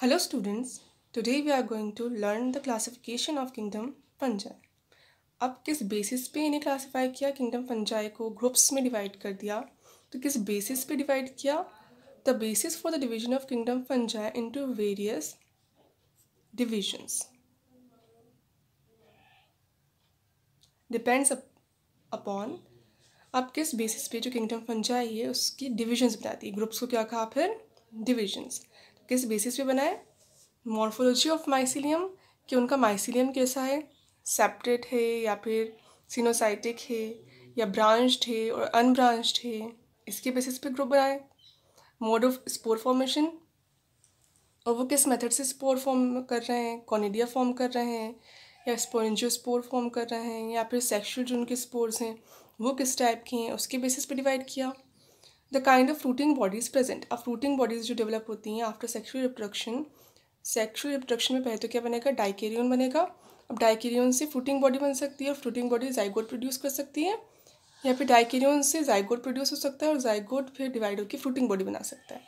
Hello students, today we are going to learn the classification of kingdom fungi. अब किस basis पे इन्हें classify किया, किंगडम फंजाई को ग्रुप्स में डिवाइड कर दिया. तो किस बेसिस पे डिवाइड किया? The basis for the division of kingdom fungi into various divisions depends upon अब किस बेसिस पे जो किंगडम फंजाई है उसकी डिविजन्स बताती है. ग्रुप्स को क्या कहा फिर? डिविजन्स. किस बेसिस पे बनाए? मॉर्फोलॉजी ऑफ माइसिलियम, कि उनका माइसिलियम कैसा है, सेपरेट है या फिर सिनोसाइटिक है या ब्रांच्ड है और अनब्रांच्ड है, इसके बेसिस पे ग्रुप बनाए. मोड ऑफ स्पोर फॉर्मेशन, और वो किस मेथड से स्पोर फॉर्म कर रहे हैं, कॉनिडिया फॉर्म कर रहे हैं या स्पोरेंजियोस्पोर फॉर्म कर रहे हैं या फिर सेक्शुअल जो उनके स्पोर्स हैं वो किस टाइप की हैं, उसके बेसिस पे डिवाइड किया. The kind of fruiting bodies present, अब फ्रूटिंग बॉडीज जो डेवलप होती हैं after sexual reproduction. Sexual reproduction में पहले तो क्या बनेगा? डाइकेरियन बनेगा. अब डाइकेरियन से फ्रूटिंग बॉडी बन सकती है और फ्रूटिंग बॉडी जाइगोट प्रोड्यूस कर सकती है, या फिर डाइकेरियन से जाइगोट प्रोड्यूस हो सकता है और जाइगोट फिर डिवाइड होकर फ्रूटिंग बॉडी बना सकता है.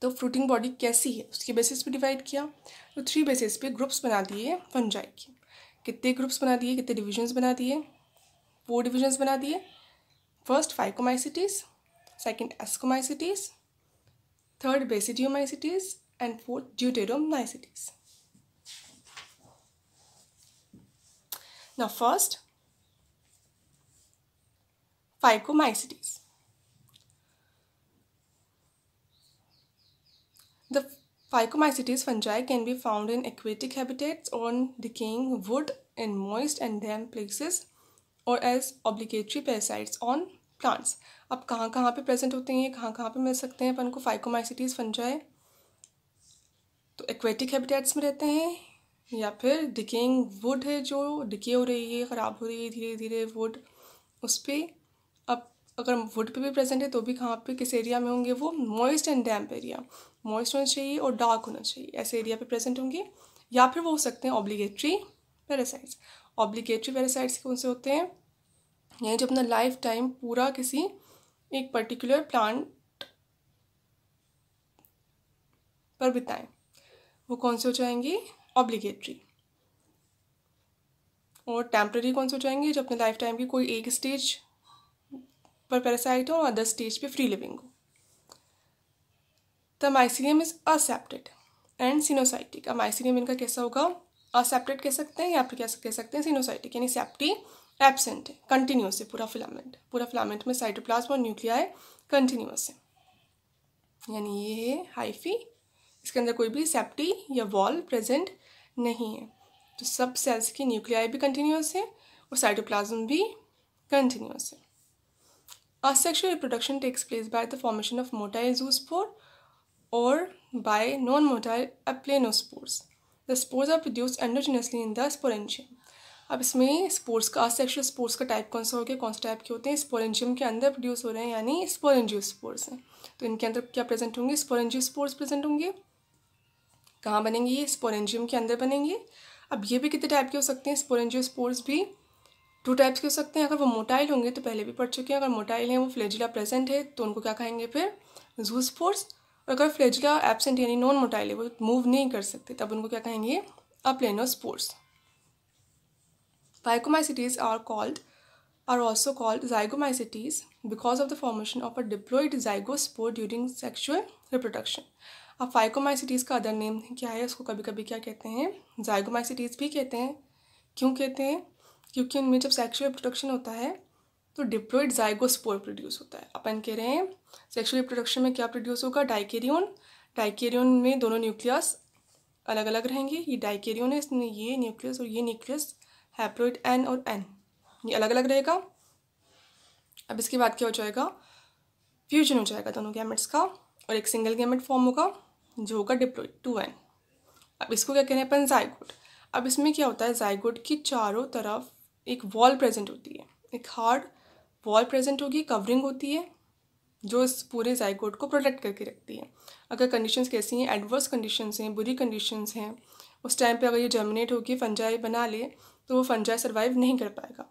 तो फ्रूटिंग बॉडी कैसी है उसके बेसिस पे डिवाइड किया. तो 3 बेसिस पे ग्रुप्स बना दिए फंजाई की. कितने ग्रुप्स बना दिए, कितने डिविजन्स बना दिए? 4 डिविजन्स बना दिए. First phycomycetes, second ascomycetes, third basidiomycetes and 4th deuteromycetes. Now first, Phycomycetes. The Phycomycetes fungi can be found in aquatic habitats on decaying wood in moist and damp places or as obligatory parasites on plants. अब कहाँ कहाँ पे present होते हैं, कहाँ कहाँ पे मिल सकते हैं अपन को Phycomycetes fungi? तो एक्वेटिक हैबिटेट्स में रहते हैं, या फिर डिकेइंग वुड है जो डिके हो रही है, ख़राब हो रही है धीरे धीरे वुड, उस पर. अब अगर वुड पे भी प्रेजेंट है तो भी कहाँ पे, किस एरिया में होंगे वो? Moist and damp area. Moist होना चाहिए और डार्क होना चाहिए, ऐसे एरिया पे प्रेजेंट होंगे. या फिर वो हो सकते हैं ऑब्लिगेटरी पैरासाइट्स. ऑब्लिगेटरी पैरासाइट्स कौन से होते हैं? यानी जो अपना लाइफ टाइम पूरा किसी एक पर्टिकुलर प्लांट पर बिताएं, वो कौन से हो जाएंगे? ऑब्लिगेटरी. और टेम्पररी कौन से हो जाएंगे? जो अपने लाइफ टाइम की कोई एक स्टेज पर पैरासाइट हो और अदर स्टेज पे फ्री लिविंग हो. The mycelium is accepted and coenocytic. अब माइसिलियम इनका कैसा होगा? असेप्टेड कह सकते हैं या फिर क्या कह सकते हैं? सिनोसाइटिक, यानी सेप्टी एब्सेंट है, कंटिन्यूस है पूरा फिलामेंट में साइटोप्लाज्म और न्यूक्लियाई कंटिन्यूस है. यानी ये है हाइफी, इसके अंदर कोई भी सेप्टी या वॉल प्रेजेंट नहीं है. तो सब सेल्स की न्यूक्लियाई भी कंटिन्यूस है और साइटोप्लाज्म भी कंटिन्यूस है. Asexual reproduction takes place by the formation of motile zoospore or by non-motile aplanospores. The spores are produced endogenously in the sporangium. अब इसमें स्पोर्स का, असेक्सुअल स्पोर्स का टाइप कौन सा हो गया? कौन सा टाइप के होते हैं? स्पोरेंजियम के अंदर प्रोड्यूस हो रहे हैं, यानी स्पोरेंजियोस्पोर्स हैं. तो इनके अंदर क्या प्रेजेंट होंगे? स्पोरेंजियोस्पोर्स प्रेजेंट होंगे. कहाँ बनेंगे ये? स्पोरेंजियम के अंदर बनेंगे. अब ये भी कितने टाइप के हो सकते हैं? स्पोरेंजियोस्पोर्स भी 2 टाइप्स के हो सकते हैं. अगर वो मोटाइल होंगे तो पहले भी पढ़ चुके हैं, अगर मोटाइल हैं वो फ्लैजिला प्रेजेंट है तो उनको क्या कहेंगे फिर? जूस्पोर्स. और अगर फ्लैजिला एब्सेंट यानी नॉन मोटाइल है, वो मूव नहीं कर सकते, तब उनको क्या कहेंगे? अप्लेनोस्पोर्स. Phycomycetes are also called zygomycetes because of the formation of a diploid zygospore during sexual reproduction. अब Phycomycetes का अदर नेम क्या है? उसको कभी कभी क्या कहते हैं? ज़ाइगोमाइसिटीज भी कहते हैं. क्यों कहते हैं? क्योंकि उनमें जब सेक्शुअल रिप्रोडक्शन होता है तो डिप्लॉइड जाइगोस्पोर प्रोड्यूस होता है. अपन कह रहे हैं सेक्शुअल रिप्रोडक्शन में क्या प्रोड्यूस होगा? डाइकेरियन में दोनों न्यूक्लियस अलग अलग रहेंगे. ये डाइकेरियन है, इसमें ये न्यूक्लियस और ये न्यूक्लियस हैप्लोइड N और N ये अलग अलग रहेगा. अब इसके बाद क्या हो जाएगा? फ्यूजन हो जाएगा दोनों गैमेट्स का और एक सिंगल गैमेट फॉर्म होगा जो होगा डिप्लॉइड 2N. अब इसको क्या कह रहे हैं अपन? जाइगोट. अब इसमें क्या होता है? जाइगोट की चारों तरफ एक वॉल प्रेजेंट होती है, एक हार्ड वॉल प्रेजेंट होगी, कवरिंग होती है जो इस पूरे जाइगोट को प्रोटेक्ट करके रखती है. अगर कंडीशंस कैसी हैं? एडवर्स कंडीशंस हैं, बुरी कंडीशंस हैं, उस टाइम पे अगर ये जर्मिनेट होकर फंजाई बना ले तो वो फंजाई सर्वाइव नहीं कर पाएगा.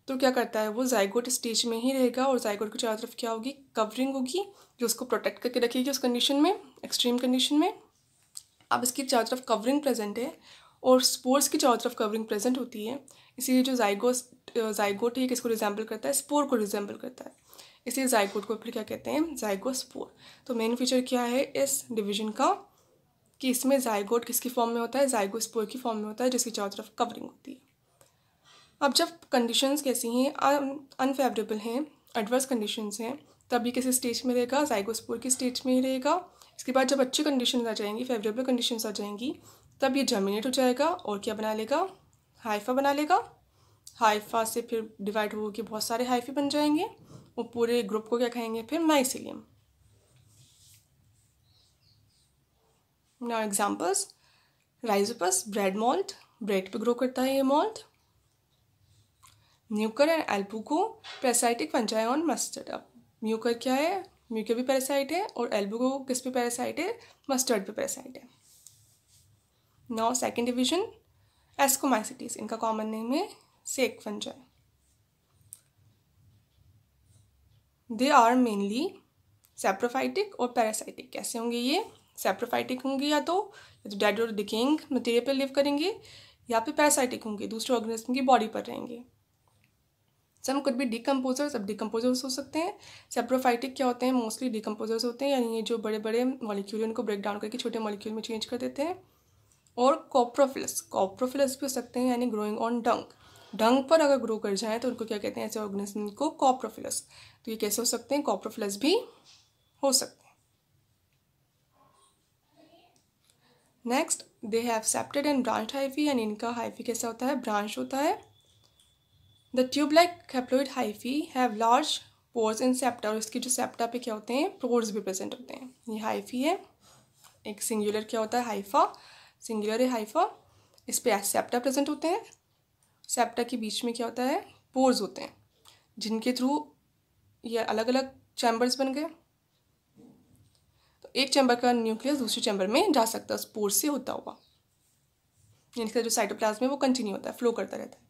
तो क्या करता है? वो जाइगोट स्टेज में ही रहेगा और जाइगोट की चारों तरफ क्या होगी? कवरिंग होगी जो उसको प्रोटेक्ट करके रखेगी उस कंडीशन में, एक्सट्रीम कंडीशन में. अब इसकी चारों तरफ कवरिंग प्रेजेंट है और स्पोर्स की चारों तरफ कवरिंग प्रेजेंट होती है, इसीलिए जो जाइगोट है किसको रिजेंबल करता है, स्पोर को रिजेंबल करता है, इसलिए जाइगोट को फिर क्या कहते हैं, जाइगोस्पोर। तो मेन फीचर क्या है इस डिवीजन का कि इसमें जाइगोट किसकी फॉर्म में होता है, जाइगोस्पोर की फॉर्म में होता है, जिसकी चारों तरफ कवरिंग होती है। अब जब कंडीशंस कैसी हैं, अनफेवरेबल हैं, एडवर्स कंडीशंस हैं, तब ये किसी स्टेज में रहेगा, जाइगोस्पोर की स्टेज में ही रहेगा। इसके बाद जब अच्छी कंडीशन आ जाएंगी, फेवरेबल कंडीशंस आ जाएंगी, तब ये जर्मिनेट हो जाएगा और क्या बना लेगा, हाइफा बना लेगा। हाइफा से फिर डिवाइड हो के बहुत सारे हाइफे बन जाएंगे और पूरे ग्रुप को क्या कहेंगे फिर, mycelium. Now examples, rhizopus bread mould, bread पे ग्रो करता है ये mould. Mucor and albugo parasitic fungi on mustard. अब म्यूकर क्या है, म्यूकर भी पैरासाइट है और एल्बुको किस पे पैरासाइट है, मस्टर्ड पे पैरासाइट है। नाउ सेकेंड डिवीजन, एस्कोमाइसिटीज, इनका कॉमन नेम है sac fungi. They are mainly saprophytic और पैरासाइटिक। कैसे होंगे ये, सैप्रोफाइटिक होंगे या तो डेड और डिकेइंग मटेरियल पर लिव करेंगे, या फिर पैरासाइटिक होंगे, दूसरे ऑर्गेनिज्म की बॉडी पर रहेंगे। सम कुड बी डिकम्पोजर्स, अब डिकम्पोजर्स हो सकते हैं। सैप्रोफाइटिक क्या होते हैं, मोस्टली डिकम्पोजर्स होते हैं, यानी ये जो बड़े बड़े मॉलिक्यूल उनको ब्रेक डाउन करके छोटे मॉलिक्यूल में चेंज कर देते हैं। और कॉप्रोफिलस, कॉप्रोफिलस भी हो सकते हैं, यानी ग्रोइंग ऑन डंग, डंग पर अगर ग्रो कर जाएँ तो उनको क्या कहते हैं, ऐसे ऑर्गेनिज्म को कॉप्रोफिलस। तो ये कैसे हो सकते हैं, कॉप्रोफिलस भी हो सकते हैं। Next, they have septate and branch hyphae, यानी इनका हाइफी कैसा होता है, ब्रांच होता है। The tube-like haploid hyphae have large pores in septa, और इसकी जो सेप्टा पे क्या होते हैं, पोर्स भी प्रेजेंट होते हैं। ये हाइफी है, एक सिंगुलर क्या होता है, हाइफा, सिंगुलर है हाइफा, इस पे सेप्टा प्रेजेंट होते हैं। सेप्टा के बीच में क्या होता है, पोर्स होते हैं, जिनके थ्रू ये अलग अलग चैम्बर्स बन गए। तो एक चैम्बर का न्यूक्लियस दूसरे चैम्बर में जा सकता है उस पोर्स से होता हुआ, यानी इसका जो साइटोप्लाज्म है वो कंटिन्यू होता है, फ्लो करता रहता है।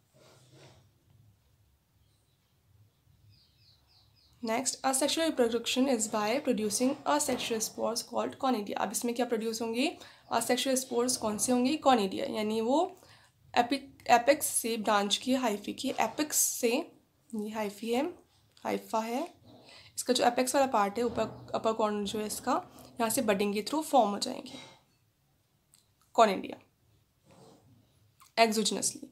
Next, asexual reproduction is by producing asexual spores called conidia. अब इसमें क्या प्रोड्यूस होंगे, असेक्सुअल स्पोर्स कौन से होंगे, कॉनिडिया, यानी वो एपेक्स से ब्रांच की, हाइफी की एपेक्स से, ये हाइफी है, हाइफा है, इसका जो एपेक्स वाला पार्ट है, ऊपर अपर कॉर्नर जो है इसका, यहाँ से बडिंग के थ्रू फॉर्म हो जाएंगे कॉनिडिया एक्सोजिनसली।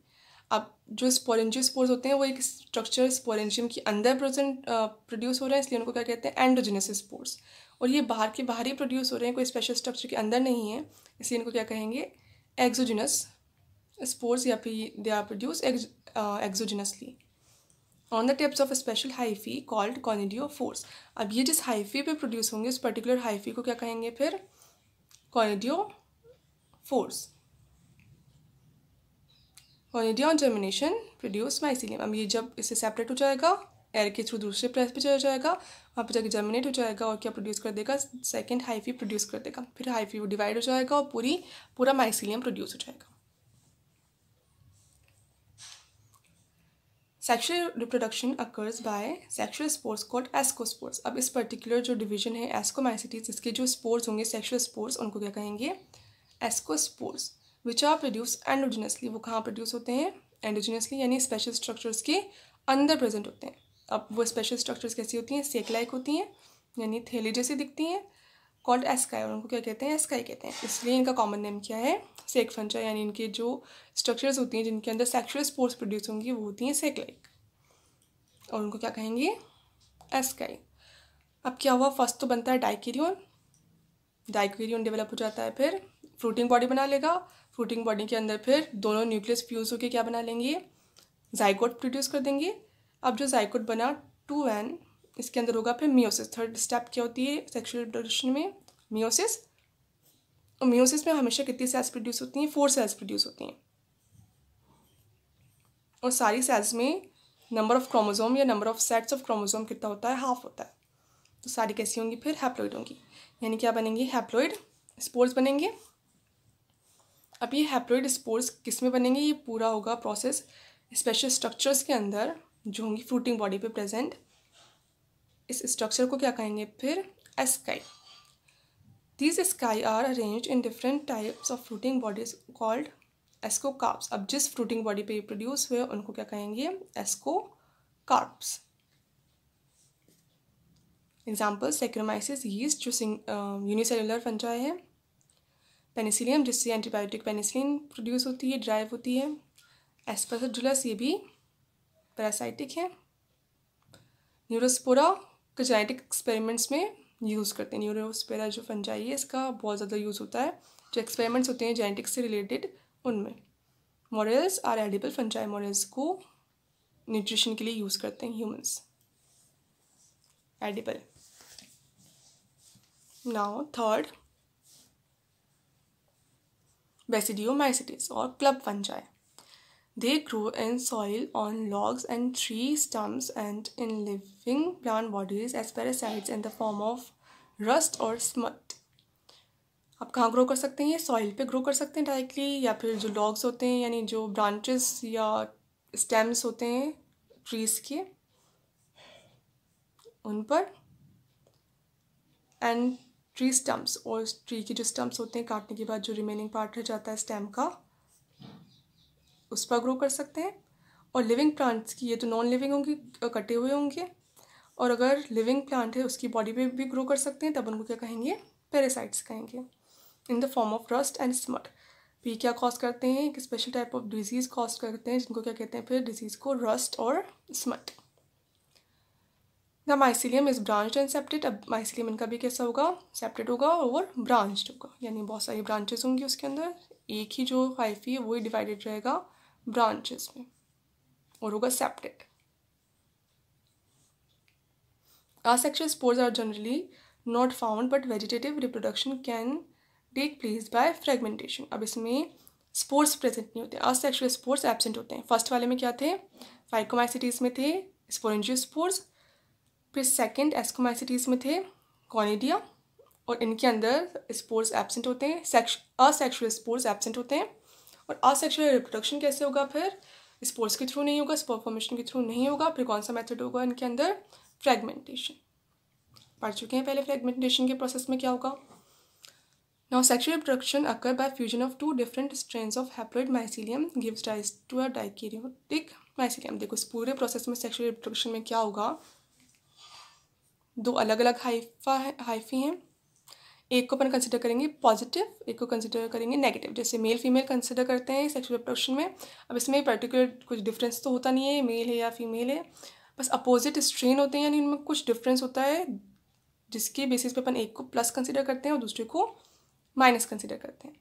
अब जो स्पोरेंजियोस्पोर्स होते हैं वो एक स्ट्रक्चर स्पोरेंजियम के अंदर प्रोड्यूस हो रहे हैं, इसलिए उनको क्या कहते हैं, एंडोजिनस स्पोर्स। और ये बाहर ही प्रोड्यूस हो रहे हैं, कोई स्पेशल स्ट्रक्चर के अंदर नहीं है, इसलिए इनको क्या कहेंगे, एक्सोजिनस स्पोर्स, या फिर they are produce exogenously on the tips of special hyphae called conidiophores. अब ये जिस हाइफी पे प्रोड्यूस होंगे उस पर्टिकुलर हाइफी को क्या कहेंगे फिर, conidiophores. Conidia on germination produce mycelium. अब ये जब इससे सेपरेट हो जाएगा, एयर के थ्रू दूसरे प्लेस पे चला जाएगा, वहाँ पे जाके जर्मिनेट हो जाएगा और क्या प्रोड्यूस कर देगा, सेकंड हाइफी प्रोड्यूस कर देगा, फिर हाइफी वो डिवाइड हो जाएगा और पूरा माइसीलियम प्रोड्यूस हो जाएगा। Sexual reproduction occurs by sexual spores called ascospores. अब इस पर्टिकुलर जो डिवीजन है एस्कोमाइसिटीज, इसके जो स्पोर्स होंगे सेक्शुअल स्पोर्स, उनको क्या कहेंगे, ascospores, which are produce endogenously. वो कहाँ प्रोड्यूस होते हैं, एंडोजिनसली, यानी स्पेशल स्ट्रक्चर्स के अंदर प्रेजेंट होते हैं। अब वो स्पेशल स्ट्रक्चर्स कैसी होती हैं, सेक लाइक होती हैं, यानी थैली जैसी दिखती हैं, कॉल्ड एस्काई, और उनको क्या कहते हैं, एस्काई कहते हैं। इसलिए इनका कॉमन नेम क्या है, सेक फंजा, यानी इनके जो स्ट्रक्चर्स होती हैं जिनके अंदर सेक्शुअल स्पोर्स प्रोड्यूस होंगी वो होती हैं सेक लाइक, और उनको क्या कहेंगे, एस्काई। अब क्या हुआ, फर्स्ट तो बनता है डाइकेरियन, डाइकेरियन डेवलप हो जाता है, फिर फ्रूटिंग बॉडी बना लेगा, फ्रूटिंग बॉडी के अंदर फिर दोनों न्यूक्लियस फ्यूज होकर क्या बना लेंगे, जाइगोट प्रोड्यूस कर देंगे। अब जो जाइगोट बना 2n, इसके अंदर होगा फिर मियोसिस। थर्ड स्टेप क्या होती है सेक्शुअल रिप्रोडक्शन में, मियोसिस। और मियोसिस में हमेशा कितनी सेल्स प्रोड्यूस होती हैं, 4 सेल्स प्रोड्यूस होती हैं, और सारी सेल्स में नंबर ऑफ क्रोमोसोम या number of sets of chromosome कितना होता है, हाफ होता है। तो सारी कैसी होंगी फिर, हैप्लॉइड होंगी, यानी क्या बनेंगे, हैप्लॉइड स्पोर्स बनेंगे। अब ये हैप्लॉइड स्पोर्स किस में बनेंगे, ये पूरा होगा प्रोसेस स्पेशल स्ट्रक्चर्स के अंदर जो होंगी फ्रूटिंग बॉडी पे प्रेजेंट। इस स्ट्रक्चर को क्या कहेंगे फिर, ASCII. These sky are arranged in different types of fruiting bodies called ascocarps. अब जिस फ्रूटिंग बॉडी पे ये प्रोड्यूस हुए उनको क्या कहेंगे? एस्कोकार्प्स. एग्जाम्पल सेक्रोमाइसिस यीस्ट जो यूनिसेलुलर फंजाई है. पेनिसिलियम जिससे एंटीबायोटिक पेनिसिलिन प्रोड्यूस होती है, ड्राइव होती है. एस्परजिलस ये भी पैरासाइटिक है. न्यूरोस्पोरा का जेनेटिक एक्सपेरिमेंट्स में यूज़ करते हैं. न्यूरोस्पोरा जो फंजाई है इसका बहुत ज़्यादा यूज़ होता है. जो एक्सपेरिमेंट्स होते हैं जेनेटिक्स से रिलेटेड उनमें. Morels are edible fungi. Morels को न्यूट्रिशन के लिए यूज़ करते हैं humans. Edible. Now third, basidiomycetes और club fungi. They grow in soil, on logs and tree stumps and in living plant bodies as parasites in the form of rust or smut. आप कहाँ grow कर सकते हैं? ये soil पे grow कर सकते हैं डायरेक्टली, या फिर जो लॉग्स होते हैं यानी जो ब्रांचेस या स्टेम्स होते हैं ट्रीज के उन पर, एंड ट्री स्टम्प्स और ट्री के जो स्टम्प्स होते हैं काटने के बाद जो रिमेनिंग पार्ट रह जाता है स्टेम का उस पर ग्रो कर सकते हैं. और लिविंग प्लांट्स की ये तो नॉन लिविंग होंगी, कटे हुए होंगे. और अगर लिविंग प्लांट है उसकी बॉडी पे भी ग्रो कर सकते हैं, तब उनको क्या कहेंगे? पैरासाइट्स कहेंगे. In the form of rust and smut. ये क्या कॉज करते हैं? एक special type of disease cause करते हैं जिनको क्या कहते हैं फिर? डिजीज़ को रस्ट और smut. The mycelium is branched and separate. अब माइसिलियम इनका भी कैसा होगा? सेपरेट होगा और ब्रांच्ड होगा, यानी बहुत सारी ब्रांचेस होंगी उसके अंदर. एक ही जो हाइफी है वही डिवाइडेड रहेगा ब्रांचेस में और होगा separate. Asexual spores are generally not found, but vegetative reproduction can take place by fragmentation. अब इसमें स्पोर्स प्रेजेंट नहीं होते, asexual स्पोर्स एब्सेंट होते हैं. फर्स्ट वाले में क्या थे? फाइकोमाइसिटीज में थे स्पोरेंजियोस्पोर्स. फिर सेकंड एस्कोमाइसिटीज में थे कॉनिडिया, और इनके अंदर स्पोर्स एब्सेंट होते हैं. असेक्सुअल स्पोर्स एब्सेंट होते हैं. और असेक्सुअल रिप्रोडक्शन कैसे होगा फिर? स्पोर्स के थ्रू नहीं होगा, स्पोर फॉर्मेशन के थ्रू नहीं होगा. फिर कौन सा मेथड होगा इनके अंदर? फ्रेगमेंटेशन. पढ़ चुके हैं पहले फ्रेगमेंटेशन के प्रोसेस में क्या होगा. Now sexual reproduction occur by fusion of 2 different strains of haploid mycelium gives rise to a dikaryotic mycelium. देखो इस पूरे प्रोसेस में सेक्सुअल रिप्रोडक्शन में क्या होगा? 2 अलग अलग हाइफी हैं. एक को अपन कंसिडर करेंगे पॉजिटिव, एक को कंसिडर करेंगे नेगेटिव. जैसे मेल फीमेल कंसिडर करते हैं सेक्सुअल रिप्रोडक्शन में. अब इसमें पर्टिकुलर कुछ डिफरेंस तो होता नहीं है मेल है या फीमेल है, बस अपोजिट स्ट्रेन होते हैं, यानी उनमें कुछ डिफरेंस होता है जिसके बेसिस पे अपन एक को प्लस कंसिडर करते हैं और दूसरे को माइनस कंसिडर करते हैं.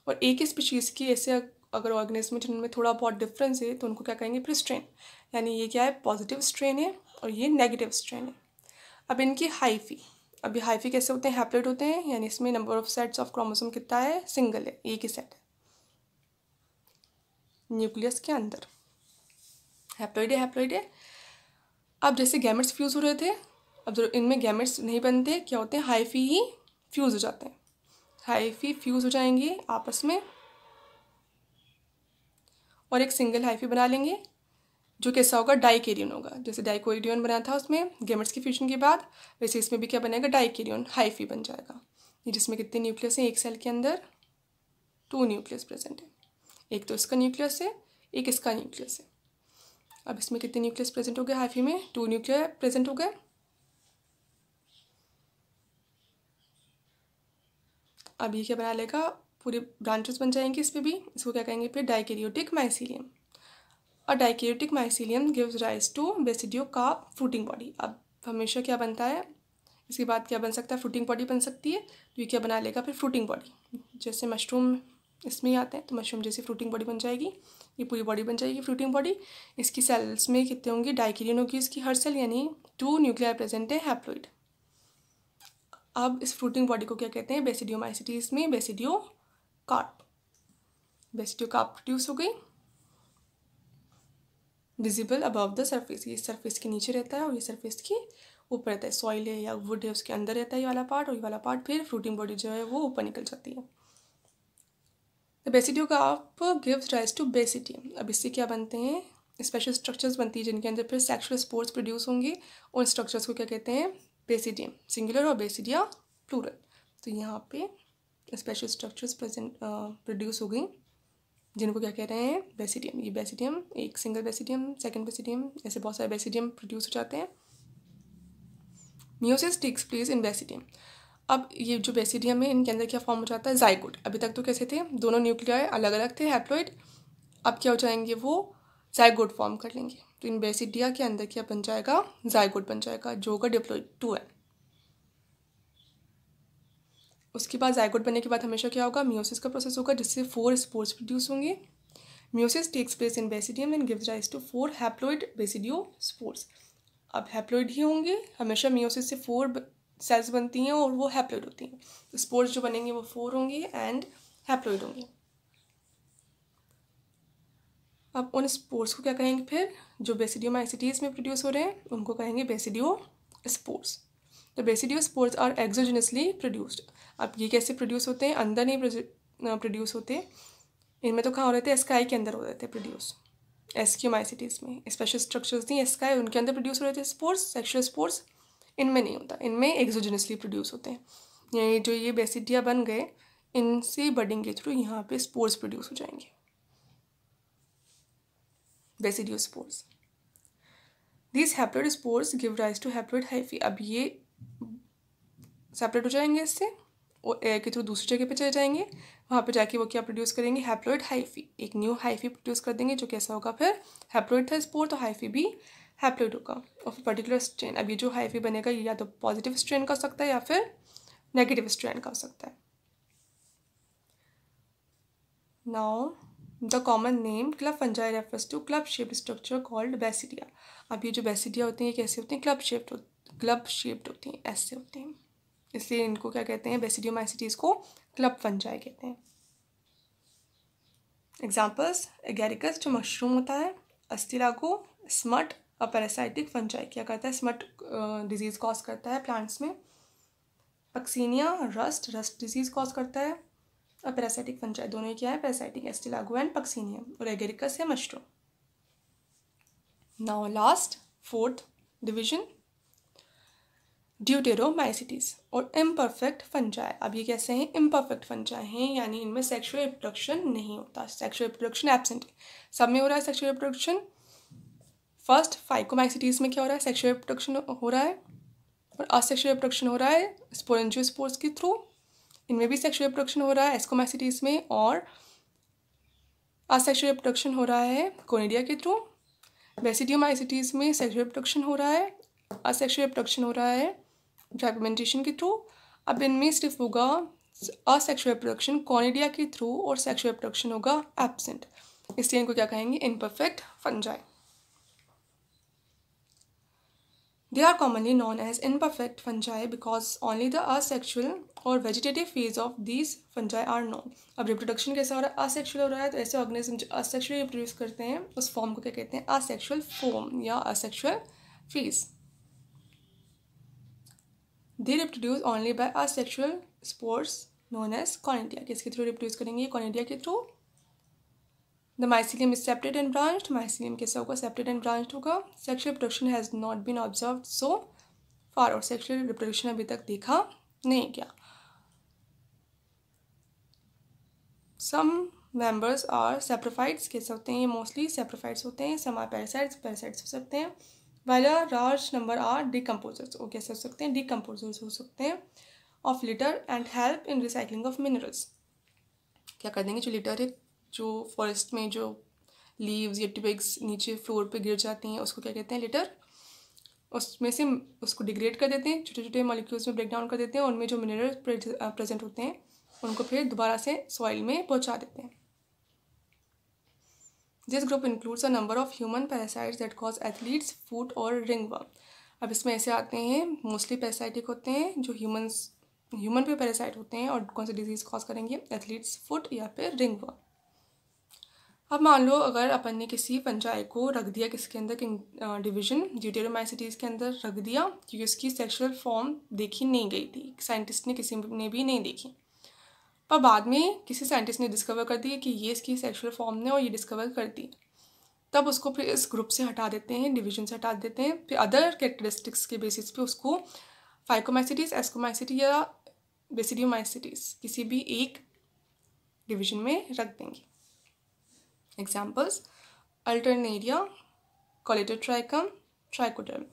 और एक ही स्पीशीज़ की ऐसे अगर ऑर्गेनिज्म जिनमें थोड़ा बहुत डिफरेंस है तो उनको क्या कहेंगे फिर? स्ट्रेन. यानी ये क्या है? पॉजिटिव स्ट्रेन है और ये नेगेटिव स्ट्रेन है. अब इनकी हाइफी. अभी हाइफी कैसे होते हैं? हैप्लॉइड होते हैं, यानी इसमें number of sets of chromosome कितना है? सिंगल है, एक ही सेट है न्यूक्लियस के अंदर. हैप्लॉइड है. अब जैसे गैमेट्स फ्यूज़ हो रहे थे, अब जो इनमें गैमेट्स नहीं बनते क्या होते हैं? हाइफी ही फ्यूज़ हो जाते हैं. हाइफी फ्यूज़ हो जाएंगे आपस में और एक सिंगल हाइफी बना लेंगे जो कैसा होगा? डाइकैरियन होगा. जैसे डाइकैरियन बना था उसमें गैमेट्स की फ्यूजन के बाद, वैसे इसमें भी क्या बनेगा? डाइकैरियन हाइफी बन जाएगा. ये जिसमें कितने न्यूक्लियस हैं? एक सेल के अंदर 2 न्यूक्लियस प्रेजेंट है. एक तो इसका न्यूक्लियस है, एक इसका न्यूक्लियस है. अब इसमें कितने न्यूक्लियस प्रेजेंट हो गए? हाइफी में 2 न्यूक्लियर प्रेजेंट हो गए. अब ये क्या बना लेगा? पूरे ब्रांचेस बन जाएंगे इस पर भी. इसको क्या कहेंगे फिर? Dikaryotic mycelium. और dikaryotic mycelium gives rise to basidiocarp fruiting body. अब हमेशा क्या बनता है? इसके बाद क्या बन सकता है? फ्रूटिंग बॉडी बन सकती है. तो ये क्या बना लेगा फिर? Fruiting body. जैसे मशरूम इसमें ही आते हैं, तो मशरूम जैसी फ्रूटिंग बॉडी बन जाएगी. ये पूरी बॉडी बन जाएगी फ्रूटिंग बॉडी. इसकी सेल्स में कितने होंगे? डाइकैरियन होगी इसकी हर सेल, यानी 2 न्यूक्लियर प्रेजेंट है हैप्लॉइड. अब इस फ्रूटिंग बॉडी को क्या कहते हैं? बेसिडियोमाइसिटीज में बेसिडियोकार्प. बेसिडियोकार्प प्रोड्यूस हो गई विजिबल अबव द सरफेस. ये सरफेस के नीचे रहता है और ये सरफेस के ऊपर रहता है. सॉइल है या वुड है उसके अंदर रहता है ये वाला पार्ट, और ये वाला पार्ट फिर फ्रूटिंग बॉडी जो है वो ऊपर निकल जाती है. The basidiocarp gives rise to basidium. अब इससे क्या बनते हैं? स्पेशल स्ट्रक्चर्स बनती है जिनके अंदर फिर सेक्सुअल स्पोर्स प्रोड्यूस होंगे. उन स्ट्रक्चर्स को क्या कहते हैं? बेसिडियम सिंगुलर और बेसिडिया प्लूरल. तो यहाँ पे स्पेशल स्ट्रक्चर्स प्रोड्यूस हो गई, जिनको क्या कह रहे हैं, बेसिडियम। ये बेसिडियम, एक सिंगल बेसिडियम, सेकंड बेसिडियम, ऐसे बहुत सारे बेसिडियम प्रोड्यूस हो जाते हैं। Meiosis takes place in basidium. अब ये जो बेसिडियम है, इनके अंदर क्या फॉर्म हो जाता है, जाइगोट। अभी तक तो कैसे थे, दोनों न्यूक्लियाई अलग अलग थे, हैप्लॉइड। अब क्या हो जाएंगे, वो जाइगोट फॉर्म कर लेंगे। तो इन बेसिडिया के अंदर क्या बन जाएगा, जाइगोट बन जाएगा, जो होगा डिप्लॉइड 2n। उसके बाद जाइगोट बनने के बाद हमेशा क्या होगा, मियोसिस का प्रोसेस होगा, जिससे 4 स्पोर्स प्रोड्यूस होंगे। Meiosis takes place in basidium and gives rise to 4 haploid basidiospores. अब हैप्लॉइड ही होंगे, हमेशा मियोसिस से 4 सेल्स बनती हैं और वो हैप्लॉइड होती हैं। स्पोर्स जो बनेंगे वो 4 होंगे एंड हैप्लॉइड होंगे। अब उन स्पोर्स को क्या कहेंगे, फिर जो बेसिडियोमाइसिटीज में प्रोड्यूस हो रहे हैं उनको कहेंगे बेसिडियो स्पोर्स। तो basidiospores are exogenously produced. अब ये कैसे प्रोड्यूस होते हैं, अंदर नहीं प्रोड्यूस होते, इनमें तो कहाँ हो रहे थे, एस्काई के अंदर हो रहे थे प्रोड्यूस। एस्क्यूमाइसिटीज में स्पेशल स्ट्रक्चर्स नहीं, एस्काई, उनके अंदर प्रोड्यूस हो रहे थे स्पोर्स, सेक्शुअल स्पोर्स। इनमें नहीं होता, इनमें एक्सोजेनसली प्रोड्यूस होते हैं। ये जो ये बेसिडिया बन गए, इनसे बडिंग के थ्रू यहाँ पे स्पोर्स प्रोड्यूस हो जाएंगे, basidiospores. These haploid spores give rise to haploid hyphae। अब ये सेपरेट हो जाएंगे इससे और एयर के थ्रू दूसरी जगह पे चले जाएंगे, वहाँ पे जाके वो क्या प्रोड्यूस करेंगे, हैप्लॉइड हाइफी। एक न्यू हाइफी प्रोड्यूस कर देंगे, जो कैसा होगा, फिर हैप्लॉइड था स्पोर, तो हाइफी भी हैप्लॉइड होगा ऑफ पर्टिकुलर स्ट्रेन। अब ये जो हाइफी बनेगा, ये या तो पॉजिटिव स्ट्रेन का हो सकता है या फिर नेगेटिव स्ट्रेन का हो सकता है। Now the common name club fungi refers to club shaped structure called basidia. अब ये जो बेसिडिया होती हैं, कैसे होती हैं, क्लब शेप्ड होती हैं, ऐसे होती हैं, इसलिए इनको क्या कहते हैं, बेसिडियोमाइसिटीज को क्लब फंजाई कहते हैं। एग्जाम्पल्स, एगेरिकस जो मशरूम होता है, अस्टिलागो स्मट और पैरासाइटिक फंजाई क्या करता है, स्मट डिजीज कॉज करता है प्लांट्स में। पक्सीनिया रस्ट डिजीज कॉज करता है, और पैरासाइटिक फंजाई दोनों ही क्या है, पैरासाइटिक, एस्टिलागो एंड पक्सीनिया, और एगेरिकस है mushroom. Now last 4th division, deuteromycetes और इम्परफेक्ट फंजाई। अब ये कैसे हैं, इम्परफेक्ट फंजाई हैं, यानी इनमें सेक्सुअल रिप्रोडक्शन नहीं होता, सेक्सुअल रिप्रोडक्शन एब्सेंट है। सब में हो रहा है सेक्सुअल रिप्रोडक्शन। फर्स्ट फाइकोमाइसिटीज में क्या हो रहा है, सेक्सुअल रिप्रोडक्शन हो रहा है, और असेक्सुअल रिप्रोडक्शन हो रहा है स्पोरेंजियोस्पोर्स के थ्रू। इनमें भी सेक्सुअल रिप्रोडक्शन हो रहा है एस्कोमाइसिटीज में, और असेक्सुअल रिप्रोडक्शन हो रहा है कोनिडिया के थ्रू। बेसिडियोमाइसिटीज में सेक्सुअल रिप्रोडक्शन हो रहा है, असेक्सुअल रिप्रोडक्शन हो रहा है फ्रैगमेंटेशन के थ्रू। अब इनमें सिर्फ होगा असेक्सुअल रिप्रोडक्शन कॉनिडिया के थ्रू, और सेक्सुअल रिप्रोडक्शन होगा एब्सेंट, इसलिए इनको क्या कहेंगे, imperfect fungi. They are commonly known as imperfect fungi because only the asexual और vegetative phase of these fungi are known। अब रिप्रोडक्शन कैसा हो रहा है, asexual हो रहा है, तो ऐसे ऑर्गेनिज्म जो asexually रिप्रोड्यूस करते हैं उस फॉर्म को क्या कहते हैं, asexual form या asexual phase। They reproduce only by asexual spores known as conidia। किसके थ्रू रिप्रोड्यूस करेंगे, कॉनिडिया के through. The mycelium is separate and branched, mycelium कैसा होगा, सेपरेट एंड ब्रांच्ड होगा। Sexual reproduction has not been observed so far, और sexual reproduction अभी तक देखा नहीं गया। सम मेंबर्स आर सेप्रोफाइट्स, कैसे होते हैं, ये मोस्टली सेप्रोफाइट्स होते हैं। सम आर पैरासाइट्स हो सकते हैं। While a large number are decomposers, वो कैसे हो सकते हैं, डिकम्पोजर्स हो सकते हैं of litter and help in recycling of minerals. क्या कर देंगे, जो लिटर है, जो फॉरेस्ट में जो लीव्स या ट्विग्स नीचे फ्लोर पे गिर जाती हैं, उसको क्या कहते हैं, लिटर। उसमें से उसको डिग्रेड कर देते हैं, छोटे छोटे मॉलिक्यूल्स में ब्रेक डाउन कर देते हैं, उनमें जो मिनरल प्रेजेंट होते हैं उनको फिर दोबारा से सॉइल में पहुंचा देते हैं। This group includes a number of human parasites that cause athletes foot और रिंगवर्म। अब इसमें ऐसे आते हैं, मोस्टली पैरासाइटिक होते हैं, जो ह्यूमन पे पैरासाइट होते हैं, और कौन सी डिजीज कॉज करेंगे, एथलीट्स फुट या फिर रिंगवर्म। अब मान लो अगर अपन ने किसी फंजाई को रख दिया किसके अंदर, डिवीजन ड्यूटेरोमाइसिटीज के अंदर रख दिया, क्योंकि उसकी सेक्सुअल फॉर्म देखी नहीं गई थी, साइंटिस्ट ने किसी ने भी नहीं देखी, पर बाद में किसी साइंटिस्ट ने डिस्कवर कर दी कि ये इसकी सेक्सुअल फॉर्म ने, और ये डिस्कवर कर दी, तब उसको फिर इस ग्रुप से हटा देते हैं, डिवीजन से हटा देते हैं। फिर अदर कैरेक्टरिस्टिक्स के बेसिस पे उसको फाइकोमाइसिटीज, एस्कोमाइसिटी या बेसिडियोमाइसिटीज किसी भी एक डिवीजन में रख देंगे। Examples alternaria, colletotrichum, trichoderma.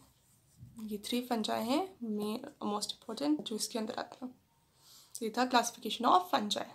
ये 3 फंजाई हैं मोस्ट इम्पोर्टेंट जो इसके अंदर आते हैं। ये था क्लासिफिकेशन ऑफ फंजाई।